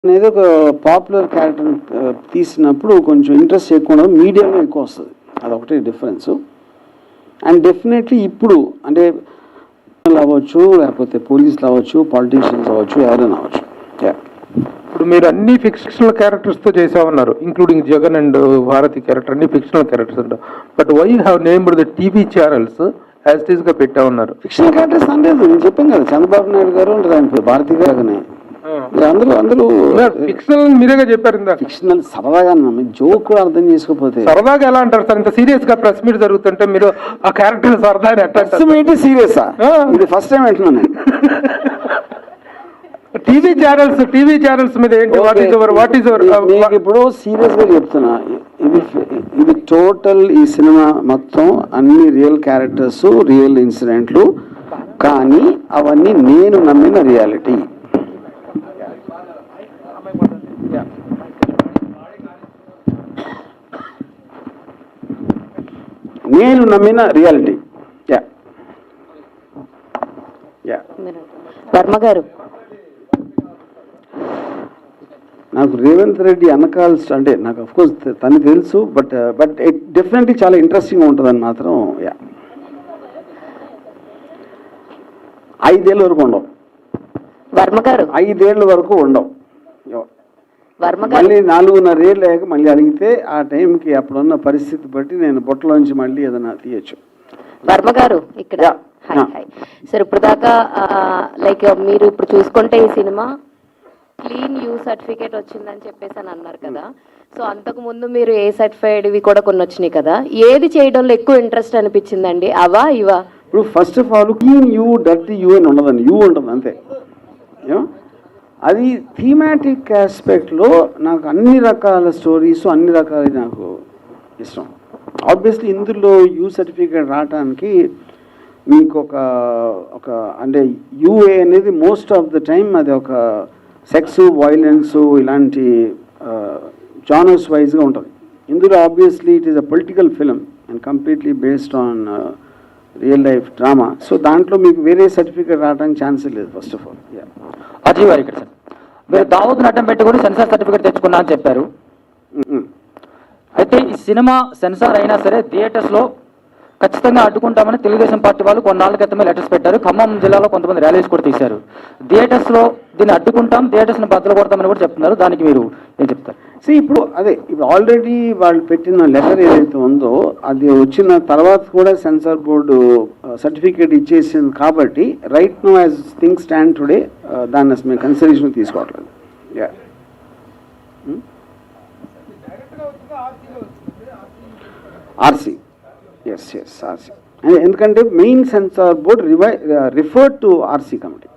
అనేది ఒక popular character తీసినప్పుడు కొంచెం ఇంట్రెస్ట్ ఎక్కువ ఉండదు, మీడియాలో ఎక్కువ వస్తుంది. అదొకటి డిఫరెన్స్. అండ్ డెఫినెట్లీ ఇప్పుడు అంటే అవ్వచ్చు, లేకపోతే పోలీసులు అవ్వచ్చు, పాలిటీషియన్స్ అవ్వచ్చు, ఎవరైనా అవ్వచ్చు. ఇప్పుడు మీరు అన్ని ఫిక్షనల్ క్యారెక్టర్స్తో చేసామన్నారు, including Jagan and Bharathi character అన్ని ఫిక్షనల్ క్యారెక్టర్స్ అంటారు. But why have named the TV channels as it ఈస్గా పెట్టామన్నారు? ఫిక్షనల్ క్యారెక్టర్స్ అనలేదు, నేను చెప్పాను కదా, చంద్రబాబు నాయుడు గారు ఉంటుంది ఆయన భారతి గారునే. అందరూ ఫిక్షనల్ మీరేగా చెప్పారు ఇందా. ఫిక్షనల్ సరదాగా జోక్ కూడా అర్థం చేసుకోకపోతే సరదాగా ఎలా అంటారు సార్? ఇంత సీరియస్ గా ప్రెస్ మీట్ జరుగుతుంటే మీరు ఆ క్యారెక్టర్ సరదా ఏంటి సీరియసా? ఇది ఫస్ట్ టైం అంటున్నాను నేను. టీవీ ఛానల్స్ మీద ఏంటి? వాట్ ఈస్ మీకు ఇప్పుడు సీరియస్ గా చెప్తున్నా, ఇది టోటల్ ఈ సినిమా మొత్తం అన్ని రియల్ క్యారెక్టర్స్, రియల్ ఇన్సిడెంట్లు, కానీ అవన్నీ నేను నమ్మిన రియాలిటీ. నేను నమ్మిన రియాలిటీ. వర్మ గారు, నాకు రేవంత్ రెడ్డి అనకాల్సి అంటే నాకు అఫ్కోర్స్ తను తెలుసు, బట్ డెఫినెట్లీ చాలా ఇంట్రెస్టింగ్ ఉంటుందని మాత్రం. 5 ఏళ్ళ వరకు ఉండవు వర్మ గారు, 5 ఏళ్ళ వరకు ఉండవు. వర్మ గారు మళ్ళీ 4.5 ఏళ్ళు అయ్యాక మళ్ళీ అడిగితే ఆ టైంకి అప్పుడున్న పరిస్థితి బట్టి నేను బొట్టలోంచి మళ్ళీ ఏదైనా తీయచ్చు. వర్మ గారు ఇక్కడ సార్, ఇప్పుడు దాకా లైక్ మీరు ఇప్పుడు చూసుకుంటే ఈ సినిమా క్లీన్ యూ సర్టిఫికేట్ వచ్చిందని చెప్పేసి అని అన్నారు కదా. సో అంతకు ముందు మీరు ఏ సర్టిఫైడ్ ఇవి కూడా కొన్ని వచ్చినాయి కదా, ఏది చేయడంలో ఎక్కువ ఇంట్రెస్ట్ అనిపించిందండి? అవా ఇవా? ఇప్పుడు first of all clean you, dirty you అని ఉండదండి, యూ ఉంటుంది అంతే. అది థీమాటిక్ ఆస్పెక్ట్లో నాకు అన్ని రకాల స్టోరీస్, అన్ని రకాల నాకు ఇష్టం. ఆబ్వియస్లీ ఇందులో యూ సర్టిఫికేట్ రావడానికి మీకు ఒక అంటే యూఏ అనేది మోస్ట్ ఆఫ్ ద టైమ్ అది ఒక సెక్స్, వైలెన్స్ ఇలాంటి జానర్స్ వైజ్గా ఉంటుంది. ఇందులో obviously it is a political film and completely based on real life drama. So దాంట్లో మీకు వేరే సర్టిఫికేట్ రావడానికి ఛాన్సే లేదు. ఫస్ట్ ఆఫ్ ఆల్ అజయ్ గారు, ఇక్కడ సార్ మీరు దావూద్ నటం పెట్టుకుని సెన్సార్ సర్టిఫికేట్ తెచ్చుకున్నా అని చెప్పారు. అయితే ఈ సినిమా సెన్సార్ అయినా సరే థియేటర్స్లో ఖచ్చితంగా అడ్డుకుంటామని తెలుగుదేశం పార్టీ వాళ్ళు కొన్నాళ్ళ క్రితమే లెటర్స్ పెట్టారు. ఖమ్మం జిల్లాలో కొంతమంది ర్యాలీస్ కూడా తీశారు. థియేటర్స్లో దీన్ని అడ్డుకుంటాం, థియేటర్స్ని బద్దలు కొడతామని కూడా చెప్తున్నారు. దానికి మీరు ఏం చెప్తారు? ఇప్పుడు ఆల్రెడీ వాళ్ళు పెట్టిన లెటర్ ఏదైతే ఉందో అది వచ్చిన తర్వాత కూడా సెన్సార్ బోర్డు సర్టిఫికేట్ ఇచ్చేసింది కాబట్టి right now as things stand today దాన్ని అసలు మేము కన్సిడరేషన్ తీసుకోవట్లేదు. RC, S RC. ఎందుకంటే main censor board referred to RC committee.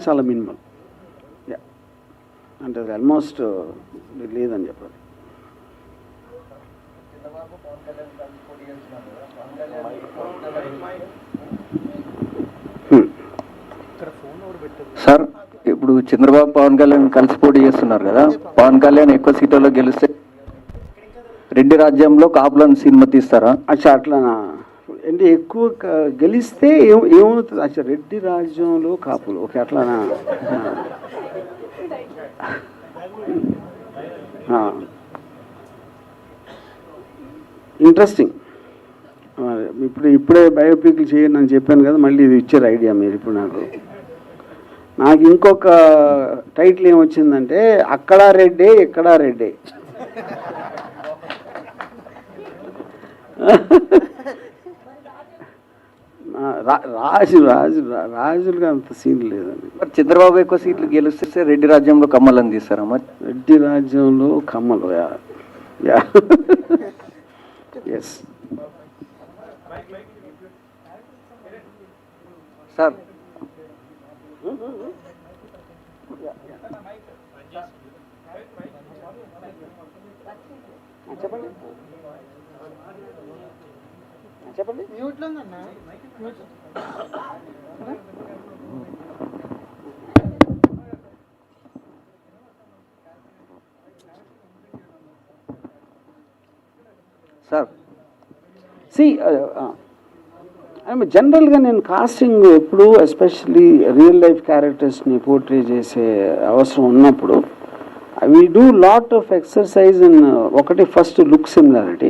చాలా మినిమల్, అంటే అది ఆల్మోస్ట్ లేదని చెప్పాలి. సార్, ఇప్పుడు చంద్రబాబు పవన్ కళ్యాణ్ కలిసి పోటీ చేస్తున్నారు కదా, పవన్ కళ్యాణ్ ఎక్కువ సీట్లలో గెలిస్తే రెడ్డి రాజ్యంలో కాపులను సినిమా తీస్తారా? అట్లానా అంటే ఎక్కువ గెలిస్తే ఏమవుతుంది? రెడ్డి రాజ్యంలో కాపులు, ఓకే, అట్లానా? ఇంట్రెస్టింగ్. ఇప్పుడే బయోపిక్లు చేయండి అని చెప్పాను కదా, మళ్ళీ ఇది ఇచ్చారు ఐడియా మీరు. ఇప్పుడు నాకు ఇంకొక టైటిల్ ఏమొచ్చిందంటే అక్కడ రెడ్డే ఇక్కడ రెడ్డే. రాజులుగా అంత సీన్ లేదండి. మరి చంద్రబాబు ఎక్కువ సీట్లు గెలిస్తే రెడ్డి రాజ్యంలో కమ్మలని తీస్తారా? మరి రెడ్డి రాజ్యంలో కమ్మలు, ఎస్ సార్. చెప్పండి సార్. See, జనరల్గా నేను కాస్టింగ్ ఎప్పుడు ఎస్పెషల్లీ రియల్ లైఫ్ క్యారెక్టర్స్ని పోర్ట్రే చేసే అవసరం ఉన్నప్పుడు we do lot of exercise in ఒకటి ఫస్ట్ లుక్ సిమిలారిటీ,